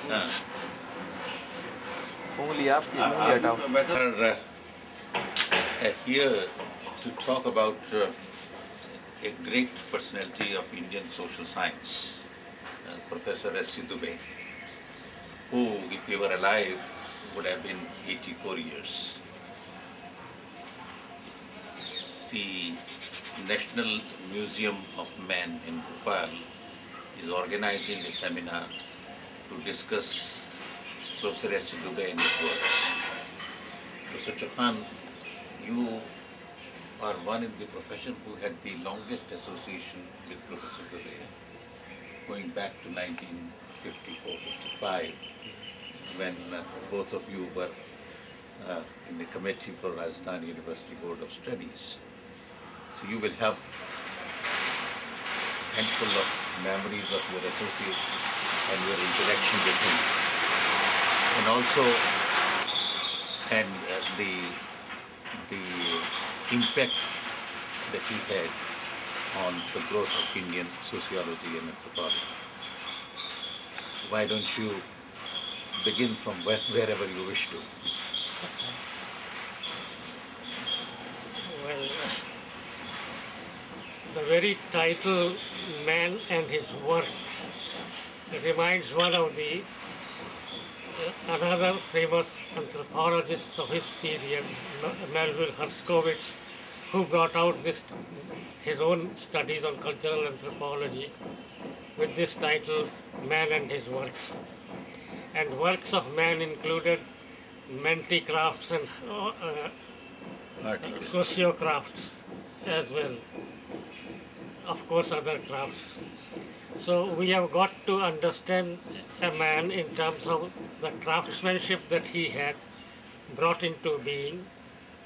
हाँ। उंगली आपकी उंगली हटाओ। Better here to talk about a great personality of Indian social science, Professor S. C. Dubey, who, if he were alive, would have been 84 years. The National Museum of Man in Bhopal is organizing a seminar to discuss Professor S. C. Dubey and his works. Professor Chauhan, you are one in the profession who had the longest association with Professor Dubey, going back to 1954-55, when both of you were in the committee for Rajasthan University Board of Studies. So you will have handful of memories of your association and your interaction with him, and also the impact that he had on the growth of Indian sociology and anthropology. Why don't you begin from wherever you wish to? Well, the very title, Man and His Works, reminds one of the another famous anthropologist of his period, Melville Herskovits, who brought out his own studies on cultural anthropology with this title, Man and His Works. And works of man included menti crafts and sociocrafts as well. Of course, other crafts. So we have got to understand a man in terms of the craftsmanship that he had brought into being,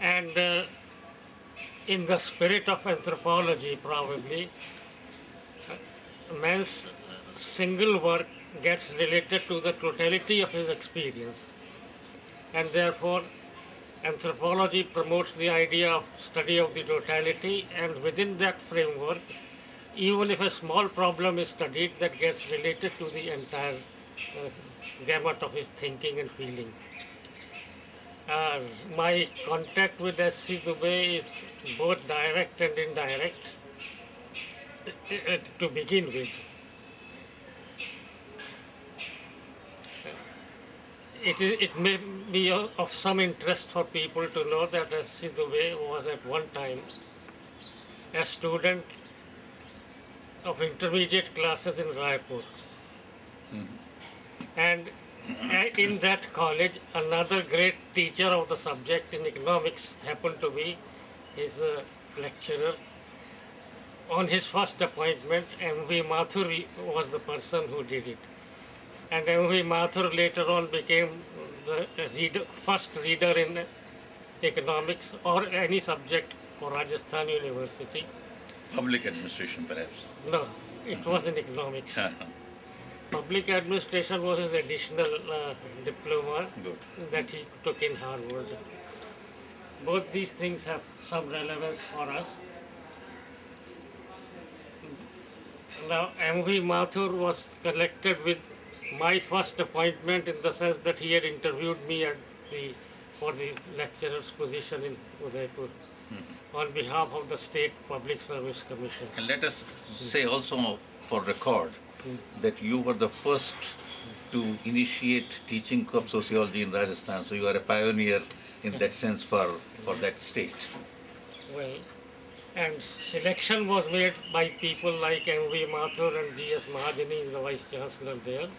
and in the spirit of anthropology probably, man's single work gets related to the totality of his experience, and therefore anthropology promotes the idea of study of the totality, and within that framework, even if a small problem is studied, that gets related to the entire gamut of his thinking and feeling. My contact with S.C. Dubey is both direct and indirect to begin with. It may be of some interest for people to know that S.C. Dubey was at one time a student of intermediate classes in Raipur. And in that college, another great teacher of the subject in economics happened to be his lecturer. On his first appointment, M.V. Mathur was the person who did it. And M.V. Mathur later on became the first reader in economics or any subject for Rajasthan University. Public administration, perhaps? No, it was in economics. Public administration was his additional diploma that he took in Harvard. Both these things have some relevance for us. Now, M.V. Mathur was connected with my first appointment in the sense that he had interviewed me for the lecturer's position in Udaipur on behalf of the State Public Service Commission. And let us say also for record that you were the first to initiate teaching of sociology in Rajasthan, so you are a pioneer in that sense for that state. Well, and selection was made by people like M.V. Mathur and G.S. Mahajani, the Vice Chancellor there.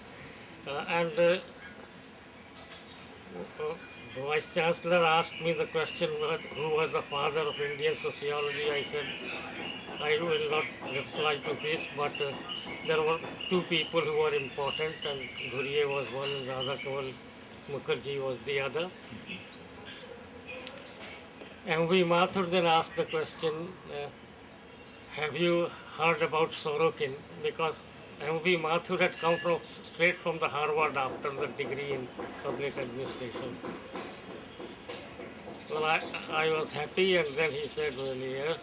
The Vice Chancellor asked me the question, who was the father of Indian sociology? I said, I will not reply to this, but there were two people who were important, and Ghurye was one, and Radhakamal Mukherjee was the other. M.V. Mathur then asked the question, have you heard about Sorokin? Because M.V. Mathur had come straight from the Harvard after the degree in public administration. Well, I was happy, and then he said, well, yes.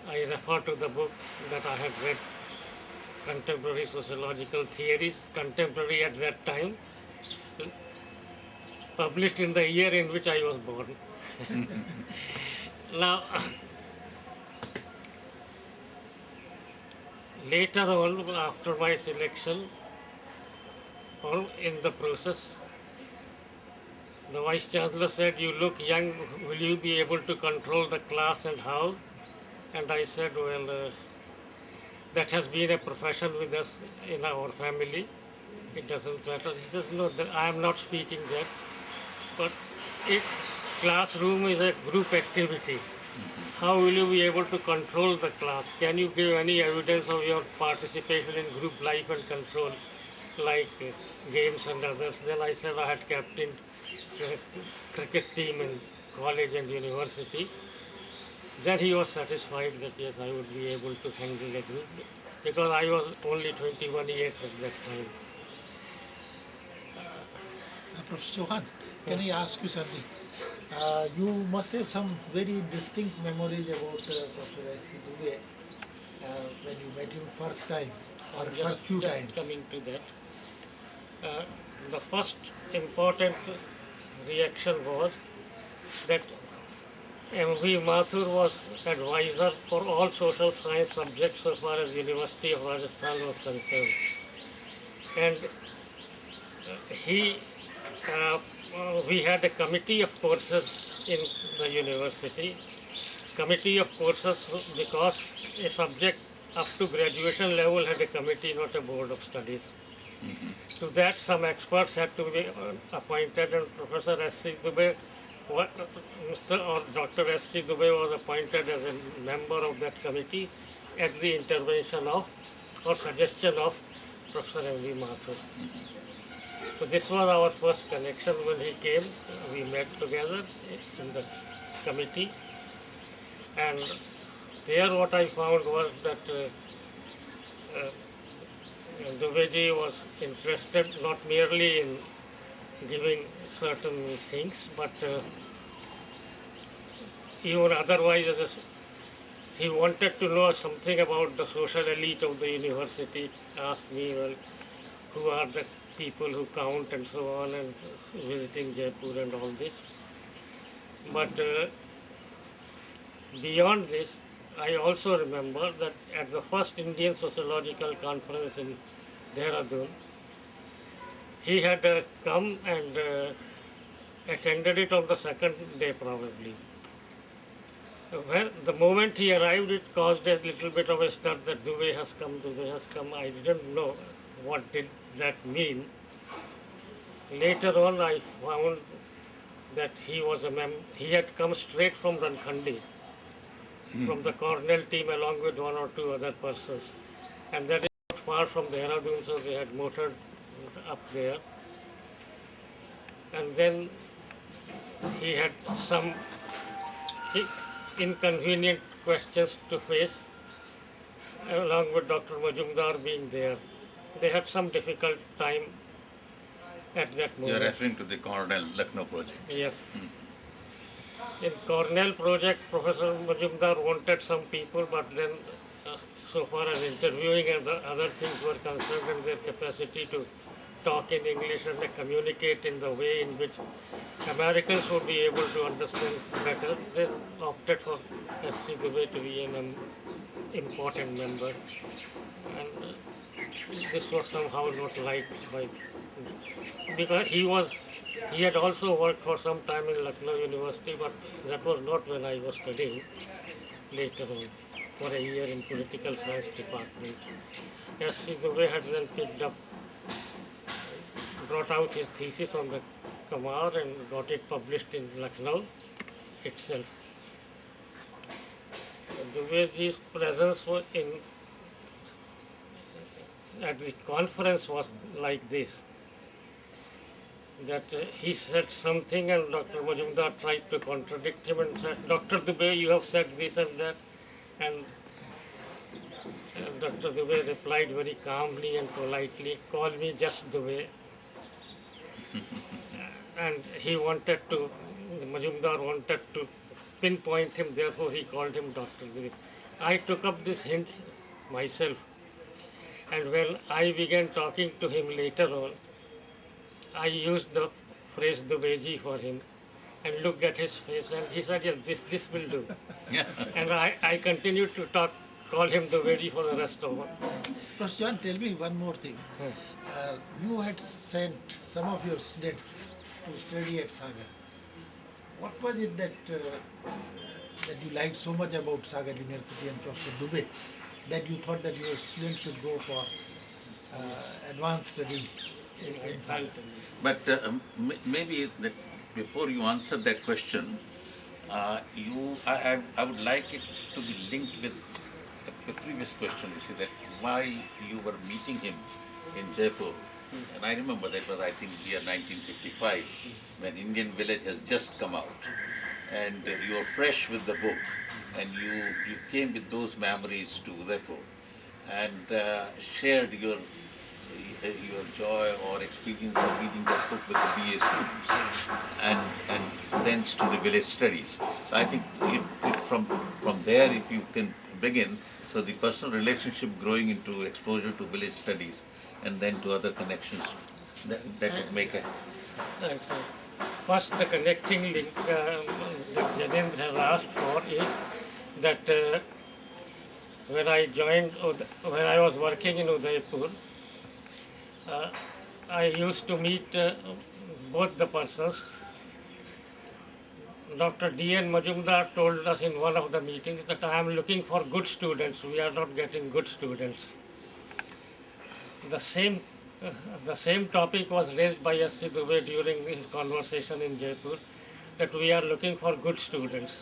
I refer to the book that I had read contemporary sociological theories, contemporary at that time, published in the year in which I was born. Now, later on, after my selection, or in the process, the Vice Chancellor said, "You look young, will you be able to control the class and how?" And I said, "Well, that has been a profession with us in our family. It doesn't matter." He says, "No, I am not speaking that. But if classroom is a group activity, how will you be able to control the class? Can you give any evidence of your participation in group life and control, like games and others?" Then I said I had captained a cricket team in college and university. Then he was satisfied that yes, I would be able to handle a group because I was only 21 years at that time. Professor Chauhan, can I ask you something? You must have some very distinct memories about Professor S.C. Dubey when you met him first time or first few Just times. coming to that, the first important reaction was that M.V. Mathur was advisor for all social science subjects so far as University of Rajasthan was concerned. And we had a committee of courses in the university. Committee of courses because a subject up to graduation level had a committee, not a board of studies. To that, some experts had to be appointed, and Professor S.C. Dubey, Mr. or Dr. S.C. Dubey was appointed as a member of that committee at the intervention of or suggestion of Professor M.V. Mathur. So this was our first connection when he came. We met together in the committee, and there what I found was that Dubeyji was interested not merely in giving certain things, but even otherwise, he wanted to know something about the social elite of the university. Asked me, well, who are the people who count and so on, and visiting Jaipur and all this. But beyond this, I also remember that at the first Indian Sociological Conference in Dehradun, he had come and attended it on the second day probably. Well, the moment he arrived, it caused a little bit of a stir that Dubey has come, Dubey has come. I didn't know what did that mean. Later on, I found that he had come straight from Rankhandi, from the Cornell team along with one or two other persons. And that is not far from Dehradun, so they had motored up there. And then he had some inconvenient questions to face, along with Dr. Majumdar being there. They had some difficult time at that You moment. are referring to the Cornell Lucknow project. Yes. In Cornell project, Professor Majumdar wanted some people, but then so far as interviewing and the other things were concerned and their capacity to talk in English and communicate in the way in which Americans would be able to understand better, they opted for S.C. Dubey to be an important member. And this was somehow not liked by, because he had also worked for some time in Lucknow University, but that was not when I was studying. Later on, for a year in political science department. S.C. Dubey had then brought out his thesis on the Kamar and got it published in Lucknow itself. Dubeyji's presence at the conference was like this, that he said something and Dr. Majumdar tried to contradict him and said, "Dr. Dubey, you have said this and that." And Dr. Dubey replied very calmly and politely, "Call me just Dubey." And Majumdar wanted to pinpoint him, therefore he called him Dr. Dubey. I took up this hint myself. And when I began talking to him later on, I used the phrase Dubeji for him and looked at his face and he said, yes, this will do. And I continued to call him Dubeji for the rest of it. Professor John, tell me one more thing. You had sent some of your students to study at Sagar. What was it that you liked so much about Sagar University and Professor Dubey that you thought that your students should go for advanced study in Sagar? But maybe that before you answer that question, I would like it to be linked with the previous question, you see, that why you were meeting him in Jaipur. And I remember that was, I think, year 1955, when Indian Village has just come out. And you were fresh with the book, and you came with those memories to Udaipur and shared your joy or experience of reading that book with the BA students and thence to the village studies. So I think if from there, if you can begin, so the personal relationship growing into exposure to village studies and then to other connections, that would make a... Right, so first, the connecting link that Janendra has asked for is that when I was working in Udaipur, I used to meet both the persons. Dr. D.N. Majumdar told us in one of the meetings that I am looking for good students. We are not getting good students. The same topic was raised by S.C. Dubey during his conversation in Jaipur, that we are looking for good students.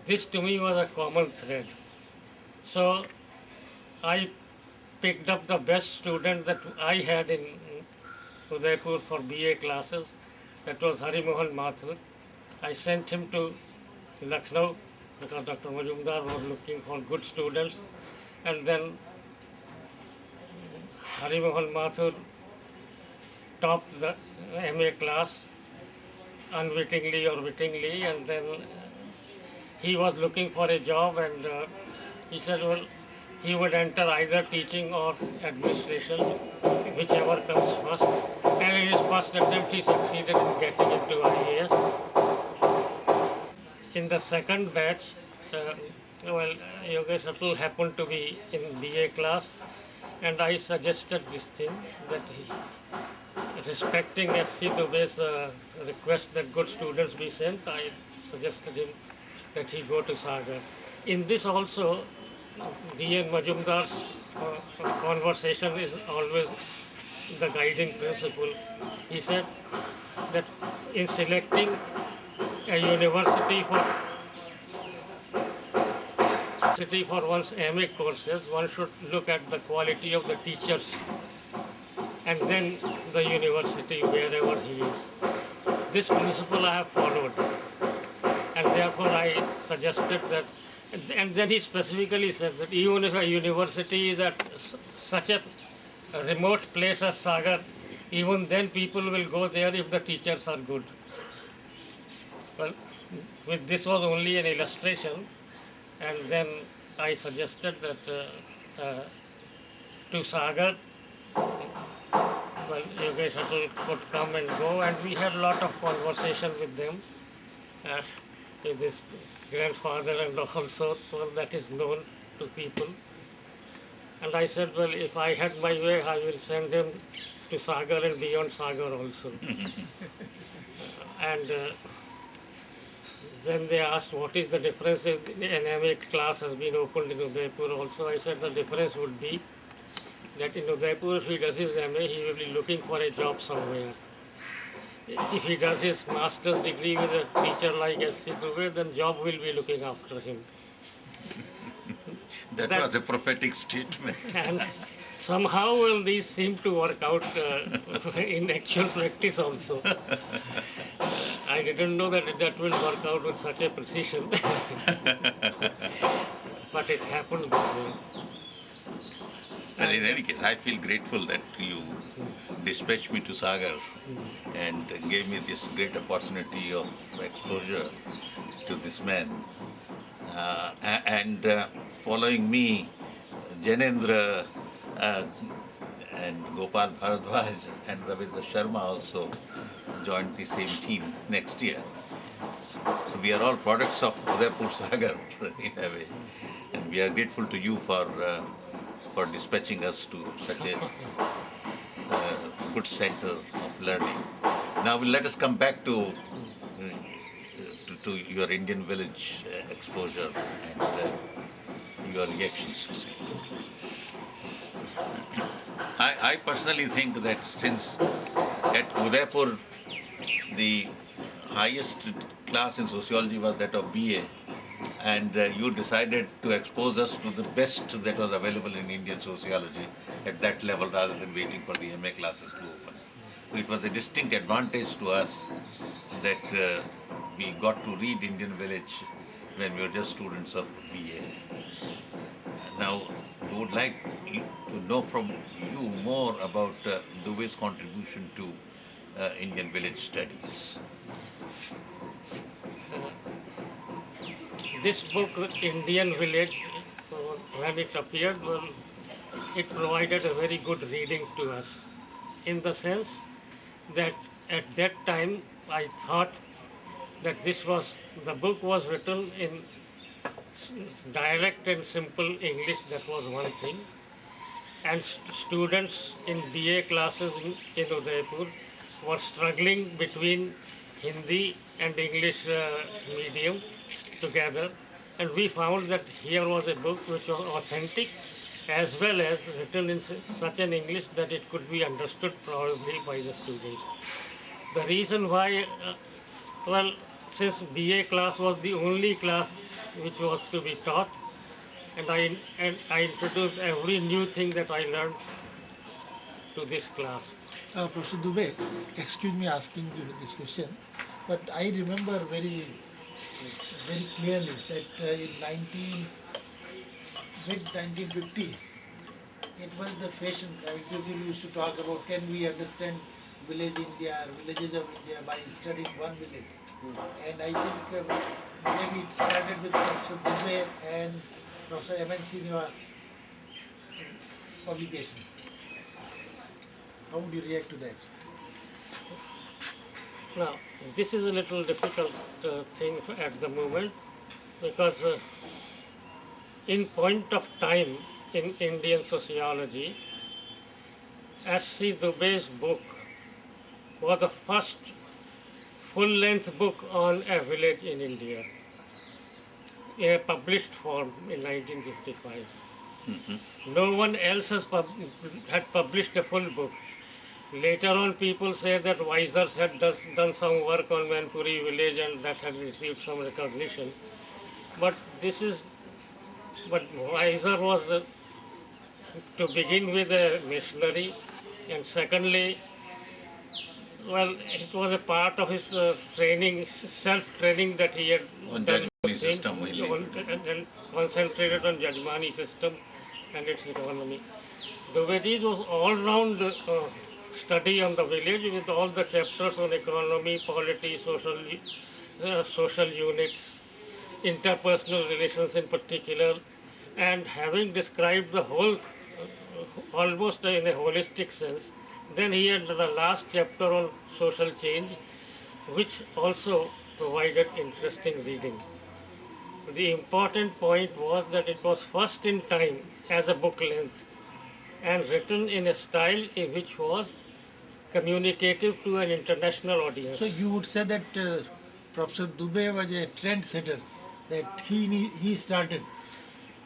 This to me was a common thread. So I picked up the best student that I had in Udaipur for BA classes, that was Hari Mohan Mathur. I sent him to Lucknow because Dr. Majumdar was looking for good students, and then Hari Mohan Mathur topped the MA class unwittingly or wittingly, and then he was looking for a job, and he said, well, he would enter either teaching or administration, whichever comes first. And in his first attempt, he succeeded in getting into IAS. In the second batch, Yogesh Atul happened to be in BA class, and I suggested this thing that respecting S.C. Dubey's request that good students be sent, I suggested him that he go to Sagar. In this also, D.N. Majumdar's conversation is always the guiding principle. He said that in selecting a university for one's MA courses, one should look at the quality of the teachers and then the university wherever he is. This principle I have followed, and therefore I suggested that, and then he specifically said that even if a university is at such a remote place as Sagar, even then people will go there if the teachers are good. Well, this was only an illustration, and then I suggested that to Sagar, well, Yogesh Atul could come and go, and we had a lot of conversation with them, with his grandfather and also, well, that is known to people. And I said, well, if I had my way, I will send him to Sagar and beyond Sagar also. And then they asked what is the difference if an MA class has been opened in Udaipur also. I said the difference would be that in Udaipur, if he does his MA, he will be looking for a job somewhere. If he does his master's degree with a teacher like S.C. Dubey, then job will be looking after him. That was a prophetic statement. And somehow well, these seem to work out in actual practice also. I didn't know that that will work out with such a precision. But it happened this way. And in any case, I feel grateful that you dispatched me to Sagar and gave me this great opportunity of exposure to this man. And following me, Janendra uh, and Gopal Bharadwaj and Ravindra Sharma also joined the same team next year. So we are all products of Udaipur Sagar in a way, and we are grateful to you for dispatching us to such a good center of learning. Now let us come back to your Indian village exposure and your reactions. I personally think that since at Udaipur the highest class in sociology was that of BA, and you decided to expose us to the best that was available in Indian sociology at that level rather than waiting for the MA classes to open. So it was a distinct advantage to us that we got to read Indian Village when we were just students of BA. Now, we would like to know from you more about Dubey's contribution to Indian village studies. This book, Indian Village, when it appeared, well, it provided a very good reading to us, in the sense that at that time I thought that the book was written in direct and simple English, that was one thing, and students in BA classes in Udaipur were struggling between Hindi and English medium together, and we found that here was a book which was authentic as well as written in such an English that it could be understood probably by the students. The reason why, well, since BA class was the only class which was to be taught, and I introduced every new thing that I learned to this class. Professor Dubey, excuse me asking you this question, but I remember very clearly that in mid-1950s, it was the fashion. People used to talk about, can we understand village India, villages of India by studying one village. And I think maybe it started with Professor Dubey and Professor M.N. Srinivas publications. How would you react to that? Now, this is a little difficult thing at the moment, because in point of time in Indian sociology, S.C. Dubey's book was the first full-length book on a village in India, in a published form in 1955. No one else had published a full book. Later on, people say that Weisers had done some work on Manpuri village and that had received some recognition. But Weiser was, to begin with, a missionary, and secondly, well, it was a part of his training, self-training that he had On done, Jajmani system, and concentrated on Jajmani system and its economy. Dwivedi's was all-round study on the village with all the chapters on economy, polity, social units, interpersonal relations in particular, and having described the whole almost in a holistic sense, then he had the last chapter on social change, which also provided interesting reading. The important point was that it was first in time as a book length and written in a style which was communicative to an international audience. So you would say that Professor Dubey was a trendsetter, that he started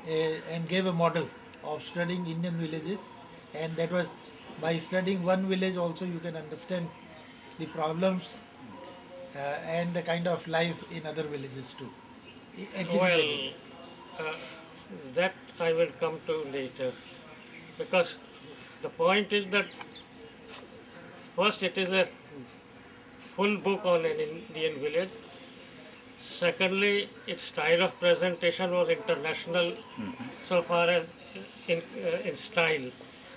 and gave a model of studying Indian villages, and that was by studying one village also you can understand the problems and the kind of life in other villages too. Well, that I will come to later, because the point is that first it is a full book on an Indian village. Secondly, its style of presentation was international so far as in style.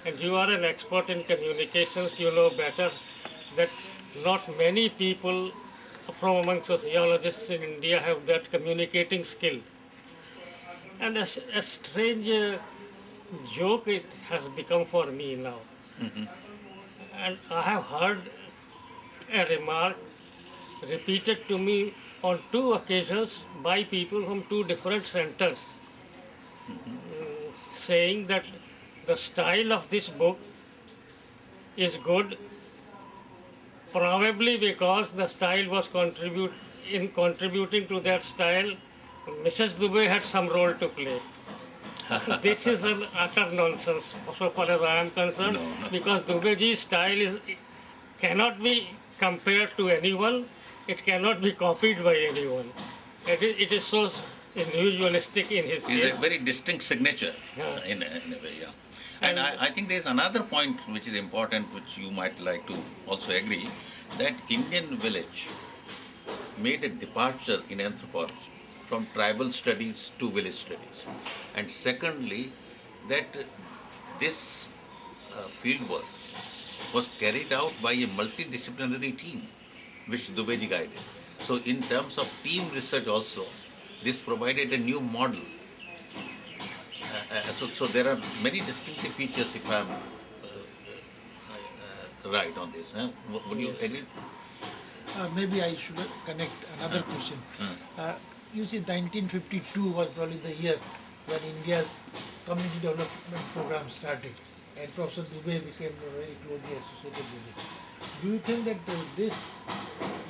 And you are an expert in communications, you know better that not many people from among sociologists in India have that communicating skill. And a strange joke it has become for me now. And I have heard a remark repeated to me on two occasions by people from two different centers, saying that the style of this book is good, probably because the style was contributing to that style, Mrs. Dubey had some role to play. This is an utter nonsense so far as I am concerned, No, no. because Dubeji's style cannot be compared to anyone, it cannot be copied by anyone. It is so individualistic in his It's case. a very distinct signature Yeah. in a way, yeah. And I think there's another point which is important, which you might like to also agree, that Indian village made a departure in anthropology from tribal studies to village studies. And secondly, that this field work was carried out by a multidisciplinary team which Dubeji guided. So in terms of team research also, this provided a new model. So there are many distinctive features if I'm right on this. Huh? Would you Yes. agree? Maybe I should connect another question. You see, 1952 was probably the year when India's community development program started, and Professor Dubey became very closely associated with it. Do you think that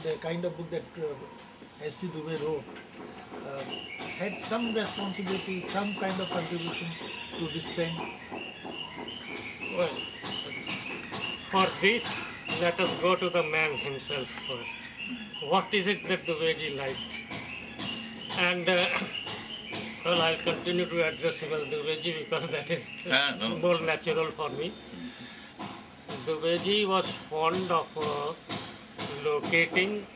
the kind of book that S.C. Dubey wrote, had some responsibility, some kind of contribution to this trend? Well, for this, let us go to the man himself first. What is it that Dubeji liked? And well, I'll continue to address him as Dubeji because that is No. more natural for me. Dubeji was fond of locating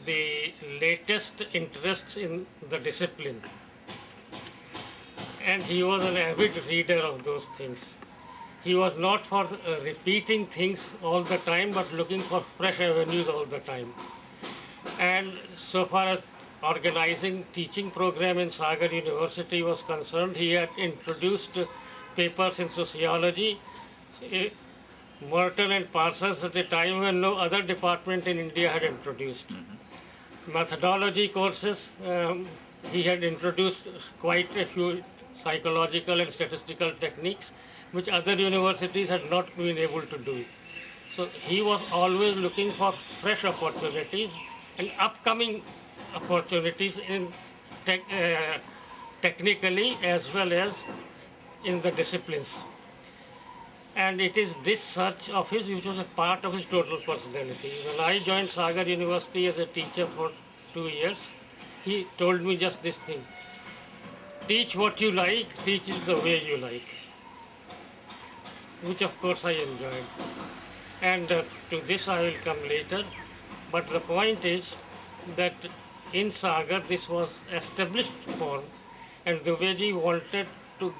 the latest interests in the discipline, and he was an avid reader of those things. He was not for repeating things all the time, but looking for fresh avenues all the time. And so far as organizing teaching program in Sagar University was concerned, he had introduced papers in sociology, eh, Merton and Parsons at a time when no other department in India had introduced. Methodology courses, he had introduced quite a few psychological and statistical techniques which other universities had not been able to do. So he was always looking for fresh opportunities and upcoming opportunities in technically as well as in the disciplines. And it is this search of his which was a part of his total personality. When I joined Sagar University as a teacher for 2 years, he told me just this thing: teach what you like, teach it the way you like. Which of course I enjoyed. And to this I will come later. But the point is that in Sagar this was established form, and Dubeji wanted to,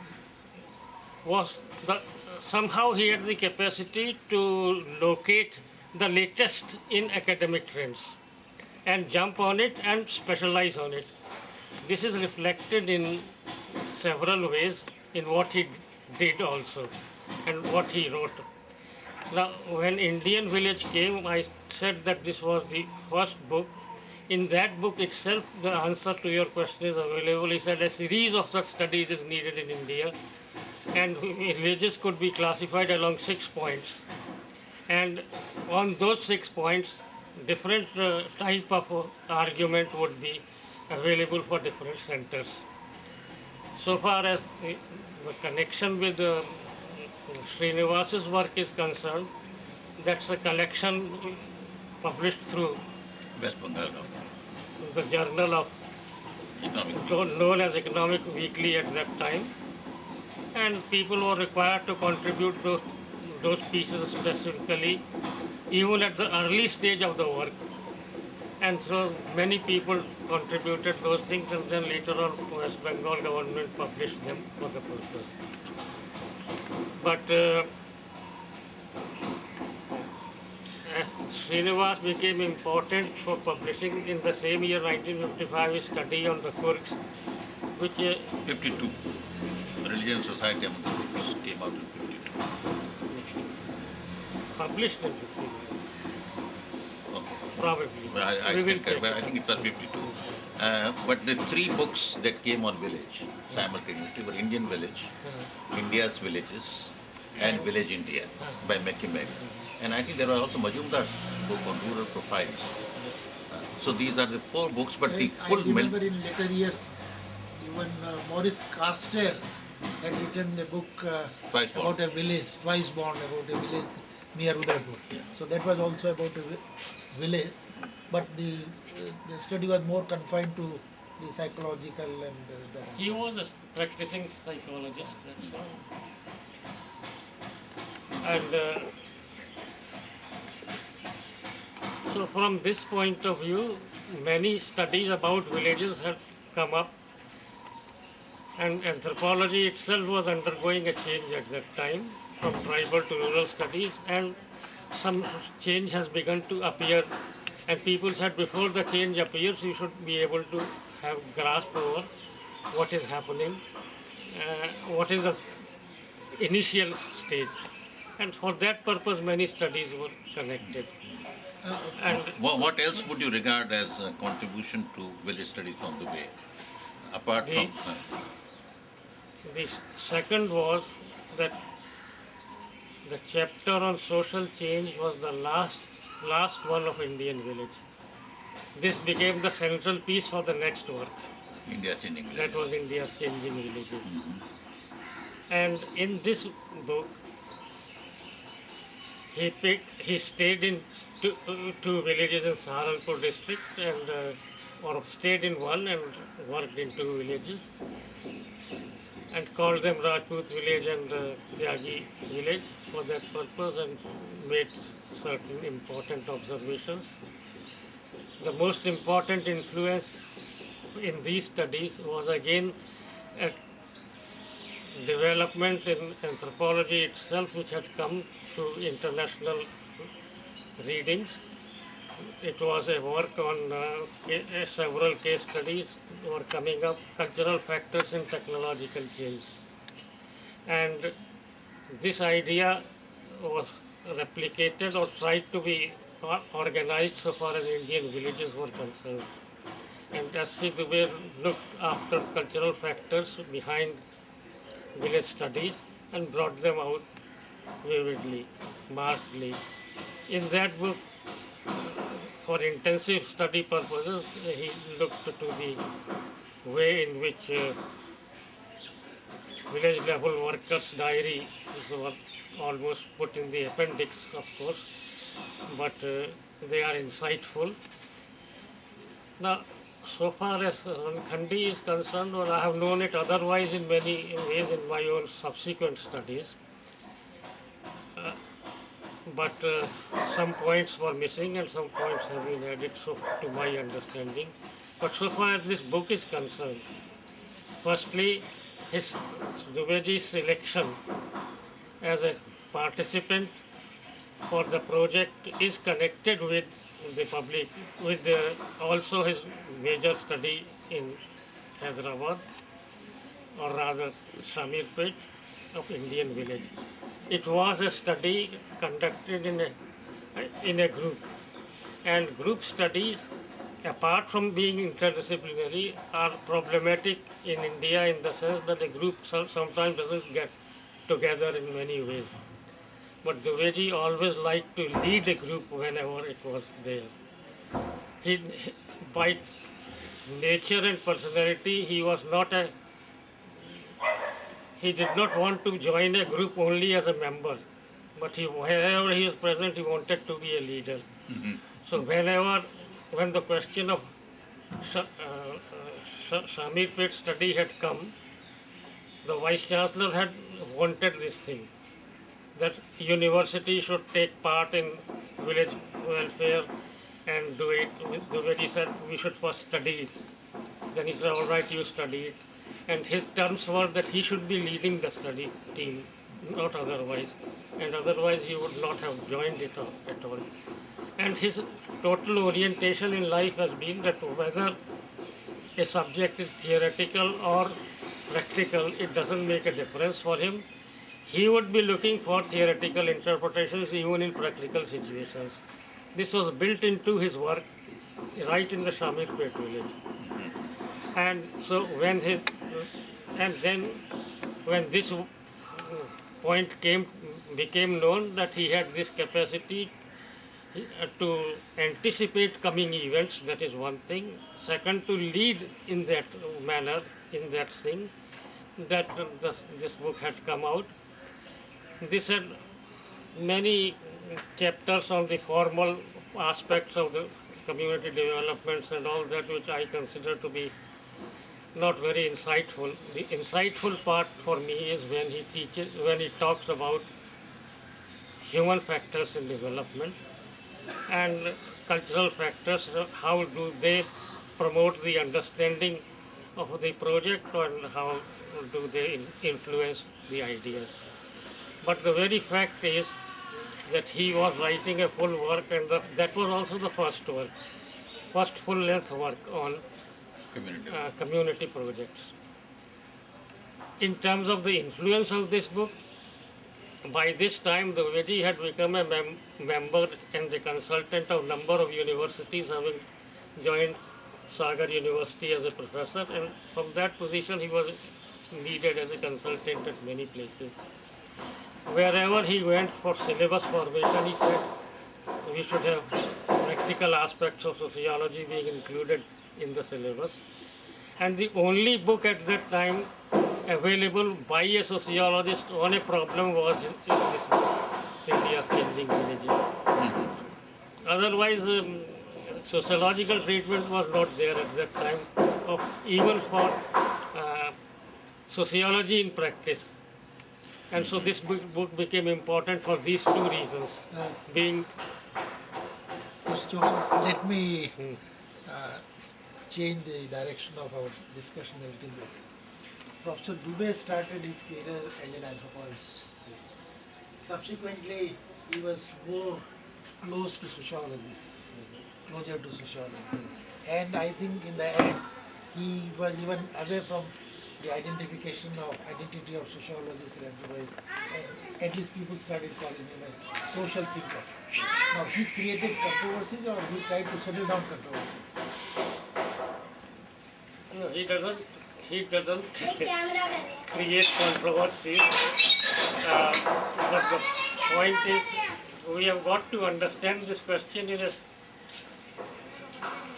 somehow he had the capacity to locate the latest in academic trends and jump on it and specialize on it. This is reflected in several ways in what he did also and what he wrote. Now, when Indian Village came, I said that this was the first book. In that book itself, the answer to your question is available. He said a series of such studies is needed in India, and villages could be classified along 6 points. And on those 6 points, different type of argument would be available for different centers. So far as the connection with Srinivas's work is concerned, that's a collection published through West Bengal the Journal of Economic. known as Economic Weekly at that time, and people were required to contribute those pieces specifically, even at the early stage of the work. And so many people contributed those things, and then later on West Bengal government published them for the purpose. But Srinivas became important for publishing in the same year, 1955, a study on the quirks, which 52. Religion Society among the books came out in 52. Published in 52, Okay. probably. But I We still will can, check. but I think it was 52. But the three books that came on village simultaneously were Indian Village, India's Villages, and Village India by McKimmel. And I think there was also Majumdar's book on rural profiles. So these are the four books, but the I full remember in later years, even Maurice Carstairs had written a book Twice Born. about a village, twice born, about a village near Udaipur. So that was also about a village, but the study was more confined to the psychological and the He was a practicing psychologist, that's all. And so from this point of view, many studies about villages have come up, and anthropology itself was undergoing a change at that time from tribal to rural studies, and some change has begun to appear, and people said before the change appears you should be able to have grasp over what is happening, what is the initial stage, and for that purpose many studies were connected. And What else would you regard as a contribution to village studies on the way? Apart from... the second was that the chapter on social change was the last one of Indian village. This became the central piece for the next work. India changing That was India's changing villages. And in this book, he stayed in two villages in Saharanpur district, and or stayed in one and worked in two villages, and called them Rajput village and Tyagi village for that purpose, and made certain important observations. The most important influence in these studies was again a development in anthropology itself, which had come through international readings. It was a work on several case studies were coming up, cultural factors in technological change. And this idea was replicated or tried to be organized so far as Indian villages were concerned. And S.C. Dubey looked after cultural factors behind village studies and brought them out vividly, markedly. In that book, for intensive study purposes, he looked to the way in which village level workers' diary was almost put in the appendix, of course, but they are insightful. Now, so far as Rankhandi is concerned, or I have known it otherwise in many ways in my own subsequent studies, but some points were missing and some points have been added, so to my understanding. But so far as this book is concerned, firstly, his Dubeyji's selection as a participant for the project is connected with the public, with also his major study in Hyderabad, or rather Shamirpet of Indian village. It was a study conducted in a group, and group studies, apart from being interdisciplinary, are problematic in India in the sense that a group sometimes doesn't get together in many ways. But Dubeyji always liked to lead a group whenever it was there. By nature and personality, he did not want to join a group only as a member, but wherever he was present, he wanted to be a leader. So when the question of Shamirpet study had come, the Vice Chancellor had wanted this thing, that university should take part in village welfare and do it. Dubeyji said we should first study it. Then he said, all right, you study it. And his terms were that he should be leading the study team, not otherwise. And otherwise he would not have joined it at all. And his total orientation in life has been that whether a subject is theoretical or practical, it doesn't make a difference for him. He would be looking for theoretical interpretations even in practical situations. This was built into his work right in the Shamirpet village. And so and then when this point became known that he had this capacity to anticipate coming events, that is one thing. Second, to lead in that manner, in that thing, that this book had come out. This had many chapters on the formal aspects of the community developments and all that, which I consider to be not very insightful. The insightful part for me is when he talks about human factors in development and cultural factors, how do they promote the understanding of the project and how do they influence the ideas. But the very fact is that he was writing a full work, and that was also the first full-length work on community projects. In terms of the influence of this book, by this time Dwivedi had become a member and the consultant of number of universities, having joined Sagar University as a professor, and from that position he was needed as a consultant at many places. Wherever he went for syllabus formation, he said we should have practical aspects of sociology being included in the syllabus. And the only book at that time available by a sociologist on a problem was this book, India's Changing Villages. Otherwise, sociological treatment was not there at that time, even for sociology in practice. And so this book became important for these two reasons, being... Mr. Chauhan, let me change the direction of our discussion a little bit. Professor Dubey started his career as an anthropologist. Subsequently, he was more close to sociologists, closer to sociology. And I think in the end, he was even away from the identity of sociologists and anthropologists. And at least people started calling him a social thinker. Now, he created controversies, or he tried to settle down controversies? No, he doesn't create controversies. But the point is, we have got to understand this question in a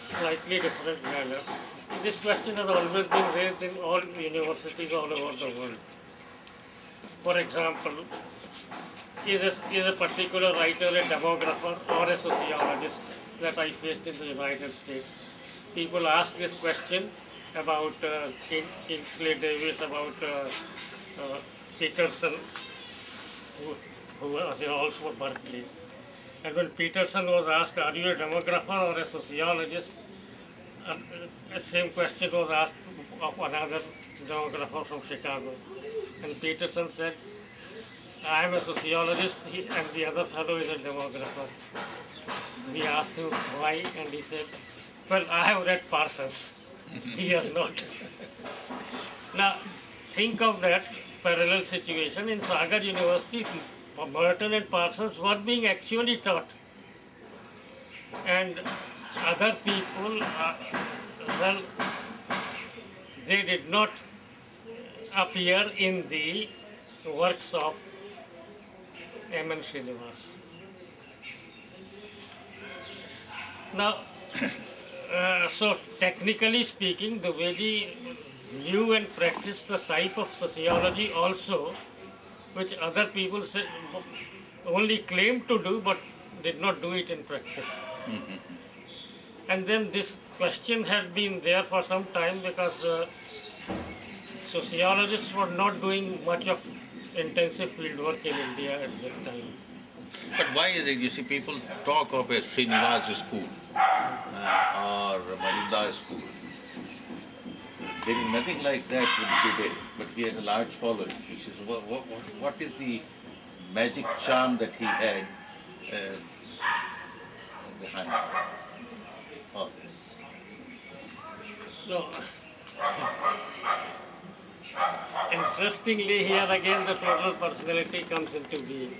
slightly different manner. This question has always been raised in all universities all over the world. For example, is a particular writer a demographer or a sociologist? That I faced in the United States. People ask this question about Kingsley Davis, about Peterson, who was also at Berkeley. And when Peterson was asked, are you a demographer or a sociologist? The same question was asked of another demographer from Chicago. And Peterson said, I am a sociologist and the other fellow is a demographer. We asked him why, and he said, well, I have read Parsons. He has not. Now, think of that parallel situation. In Sagar University, Merton and Parsons were being actually taught. And other people, well, they did not appear in the works of M.N. Srinivas. Now, so technically speaking, Dwivedi knew and practiced the type of sociology also which other people only claimed to do but did not do it in practice. And then this question had been there for some time because sociologists were not doing much of intensive field work in India at that time. But why is it, you see, people talk of a Srinivas school or Majumdar school. There is nothing like that today, but he had a large following. What is the magic charm that he had behind all this? No. Interestingly, here again the total personality comes into being.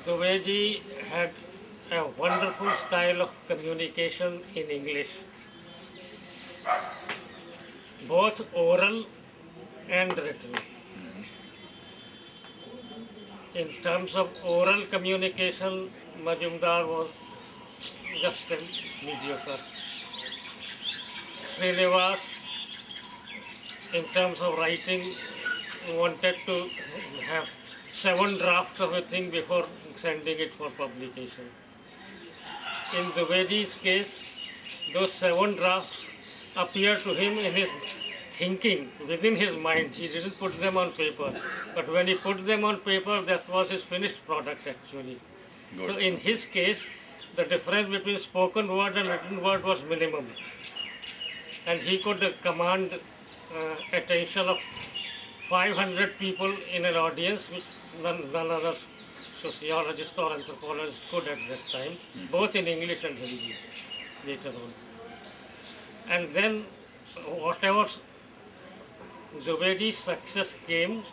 Dubeyji had a wonderful style of communication in English, both oral and written. In terms of oral communication, Majumdar was just a mediocre. Srinivas, in terms of writing, wanted to have 7 drafts of a thing before sending it for publication. In Dubeyji's case, those 7 drafts appeared to him in his thinking, within his mind. He didn't put them on paper. But when he put them on paper, that was his finished product actually. Good. So in his case, the difference between spoken word and written word was minimum. And he could command attention of 500 people in an audience, which none other sociologist or anthropologist could at that time, both in English and Hindi later on. And then whatever Dubeyji's success came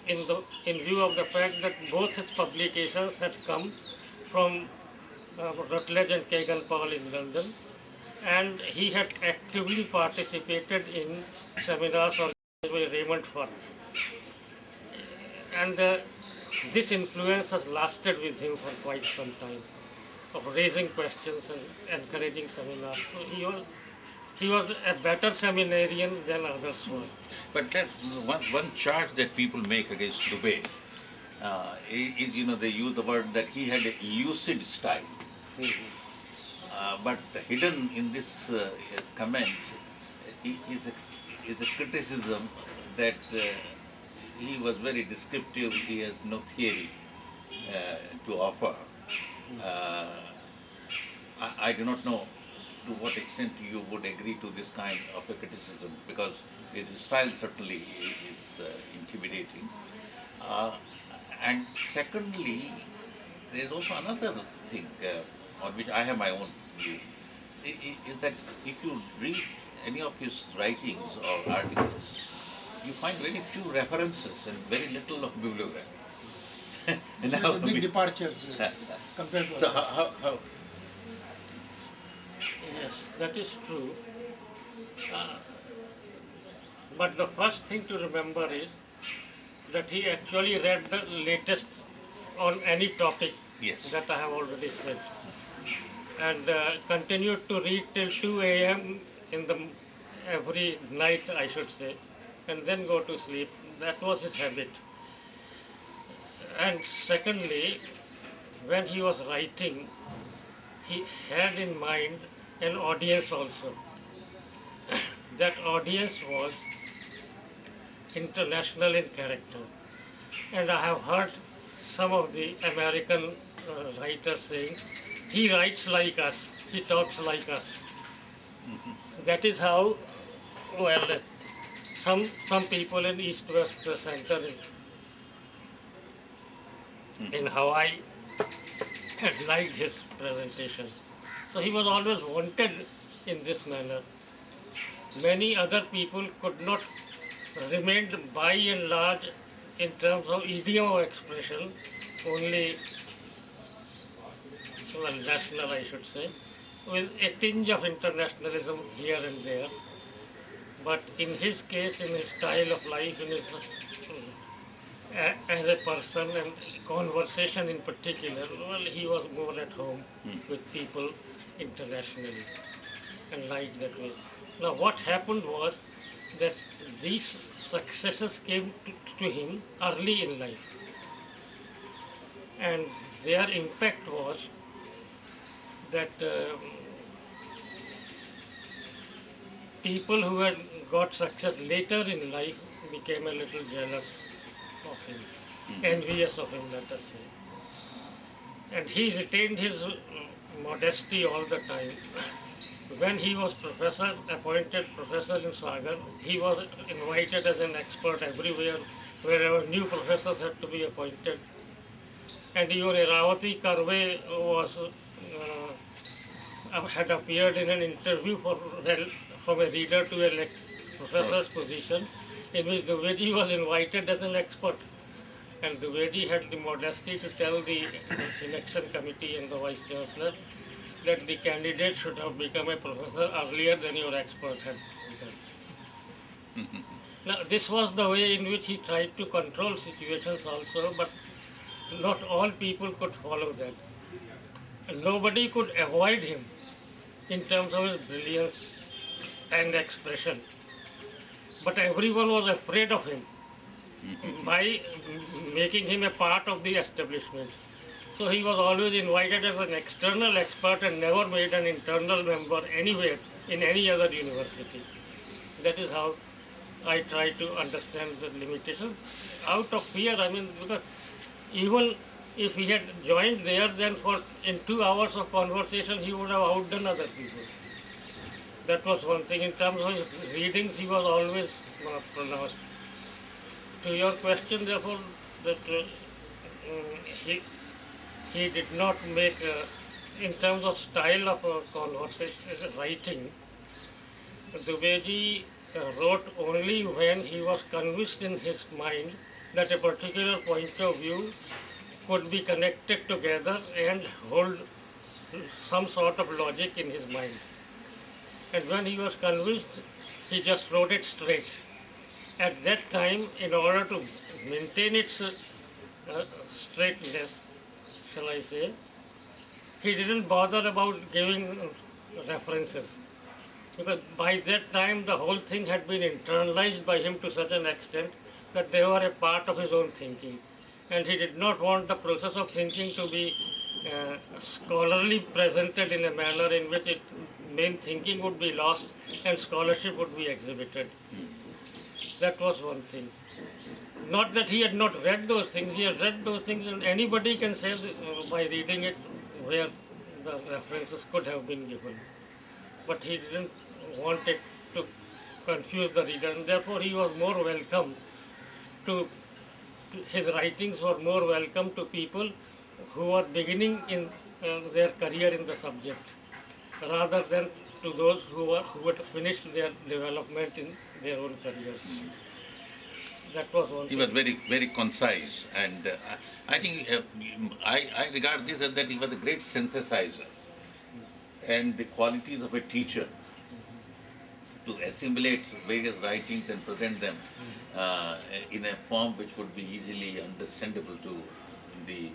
in view of the fact that both his publications had come from Routledge and Kegan Paul in London, and he had actively participated in seminars organized by Raymond Firth. And this influence has lasted with him for quite some time, of raising questions and encouraging seminars. So he was a better seminarian than others were. But that one charge that people make against Dubey is, they use the word that he had a lucid style. But hidden in this comment is a criticism that he was very descriptive. He has no theory to offer. I do not know to what extent you would agree to this kind of a criticism, because his style certainly is intimidating. And secondly, there is also another thing on which I have my own view, is that if you read any of his writings or articles, you find very few references and very little of bibliography. It's a big departure compared to So others. how Yes, that is true. But the first thing to remember is that he actually read the latest on any topic Yes. that I have already said, and continued to read till 2 a.m. every night, I should say, and then go to sleep. That was his habit. And secondly, when he was writing, he had in mind an audience also. That audience was international in character. And I have heard some of the American writers saying, he writes like us, he talks like us. That is how, well, some people in East-West Center in Hawaii had liked his presentation. So he was always wanted in this manner. Many other people could not remain by and large in terms of idiom of expression, only national, I should say, with a tinge of internationalism here and there. But in his case, in his style of life, in his as a person and conversation in particular, well, he was more at home with people internationally and liked that way. Now what happened was that these successes came to him early in life, and their impact was that people who had got success later in life became a little jealous of him, envious of him, let us say. And he retained his modesty all the time. When he was appointed professor in Sagar, he was invited as an expert everywhere, wherever new professors had to be appointed. And even Iravati Karve had appeared in an interview from a reader to a professor's position, in which Dwivedi was invited as an expert. And Dwivedi had the modesty to tell the selection committee and the vice chancellor that the candidate should have become a professor earlier than your expert had done. Now, this was the way in which he tried to control situations also, but not all people could follow that. And nobody could avoid him in terms of his brilliance and expression. But everyone was afraid of him by making him a part of the establishment. So he was always invited as an external expert and never made an internal member anywhere in any other university. That is how I try to understand the limitation. Out of fear, I mean, because even if he had joined there, then in 2 hours of conversation, he would have outdone other people. That was one thing. In terms of his readings, he was always pronounced. To your question, therefore, that he did not make, in terms of style of conversation, writing, Dwivedi wrote only when he was convinced in his mind that a particular point of view could be connected together and hold some sort of logic in his mind. And when he was convinced, he just wrote it straight. At that time, in order to maintain its straightness, shall I say, he didn't bother about giving references. Because by that time, the whole thing had been internalized by him to such an extent that they were a part of his own thinking. And he did not want the process of thinking to be scholarly presented in a manner in which main thinking would be lost and scholarship would be exhibited. That was one thing. Not that he had not read those things, he had read those things, and anybody can say by reading it where the references could have been given. But he didn't want it to confuse the reader, and therefore he was more welcome to, his writings were more welcome to people who were beginning in their career in the subject, rather than to those who had finished their development in their own careers. That was one He thing. was very, very concise, and I think I regard this as that he was a great synthesizer, and the qualities of a teacher to assimilate various writings and present them in a form which would be easily understandable to the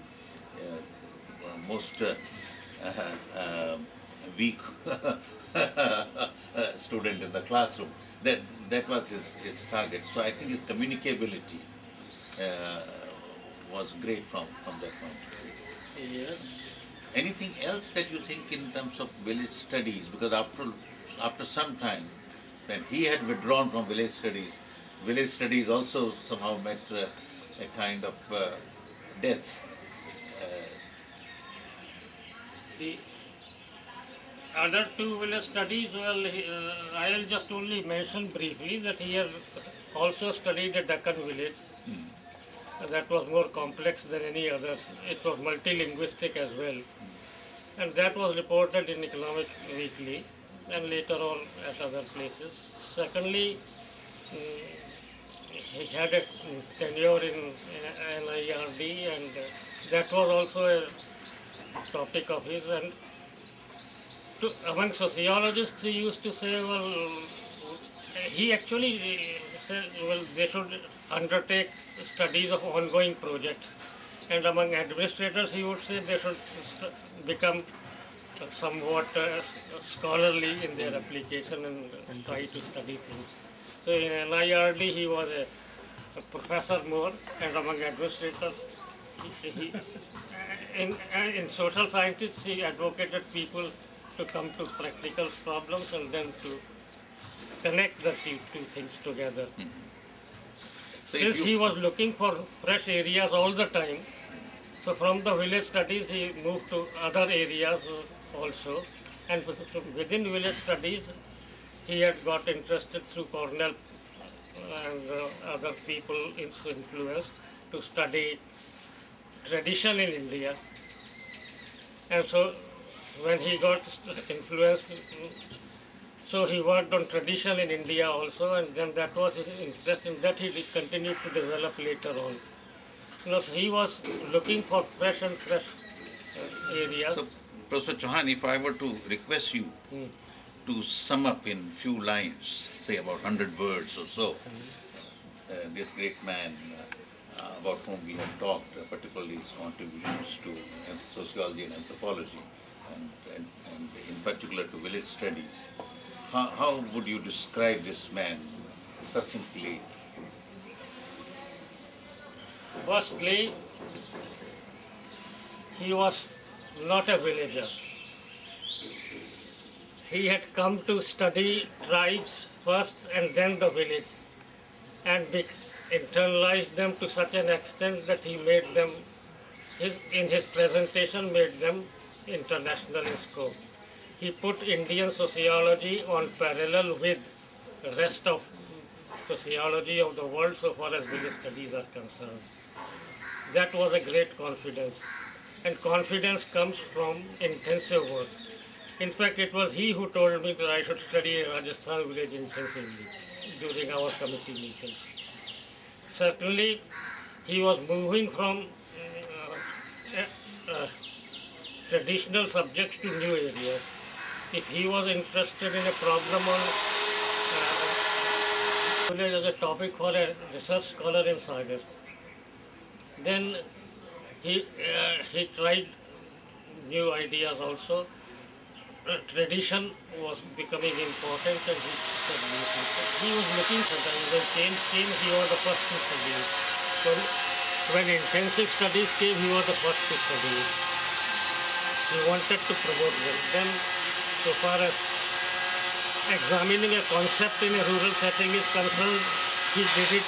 most weak student in the classroom. That was his target. So I think his communicability was great from that point. Yes. Anything else that you think in terms of village studies? Because after some time, when he had withdrawn from village studies also somehow met a kind of death. The other two village studies, well, I'll just only mention briefly that he has also studied a Deccan village. That was more complex than any other. It was multilinguistic as well. And that was reported in Economic Weekly and later on at other places. Secondly, he had a tenure in NIRD, and that was also a topic of his. And among sociologists, he used to say, well, he actually said, well, they should undertake studies of ongoing projects. And among administrators, he would say they should become somewhat scholarly in their application and try to study things. So in NIRD, he was a professor more, and among administrators, in social scientists, he advocated people to come to practical problems and then to connect the two things together. So Since he was looking for fresh areas all the time, so from the village studies he moved to other areas also, and within village studies he had got interested through Cornell and other people influence to study tradition in India. And so when he got influenced, So he worked on tradition in India also, and then that was his interest in that he continued to develop later on. Because he was looking for fresh areas. So, Professor Chauhan, if I were to request you Hmm. to sum up in few lines, say about 100 words or so, this great man about whom we have talked, particularly his contributions to sociology and anthropology, and in particular to village studies, how would you describe this man succinctly? Firstly, he was not a villager. He had come to study tribes first and then the village, and internalized them to such an extent that he made them, in his presentation, made them international in scope. He put Indian sociology on parallel with the rest of sociology of the world so far as village studies are concerned. That was a great confidence. And confidence comes from intensive work. In fact, it was he who told me that I should study Rajasthan village intensively during our committee meetings. Certainly, he was moving from traditional subjects to new areas. If he was interested in a problem on village as a topic for a research scholar in Sagar, then he tried new ideas also. Tradition was becoming important, and he was looking for that. When change came, he was the first to study it. So when intensive studies came, he was the first to study it. He wanted to promote them. Then, so far as examining a concept in a rural setting is concerned, he did it.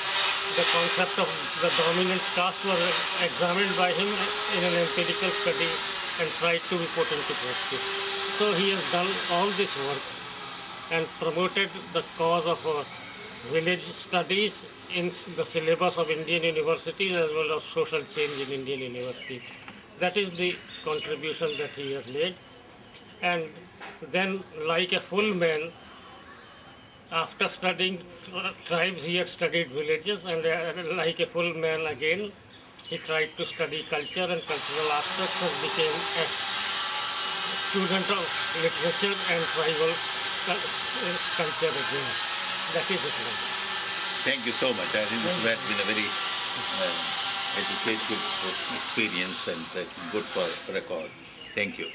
The concept of the dominant caste was examined by him in an empirical study and tried to be put into practice. So he has done all this work and promoted the cause of village studies in the syllabus of Indian universities as well as social change in Indian universities. That is the contribution that he has made. And then, like a full man, after studying tribes, he had studied villages, and like a full man again, he tried to study culture and cultural aspects and became a student of literature and tribal culture again. That is it. Thank you so much. I think this has been a very educative experience and good for record. Thank you.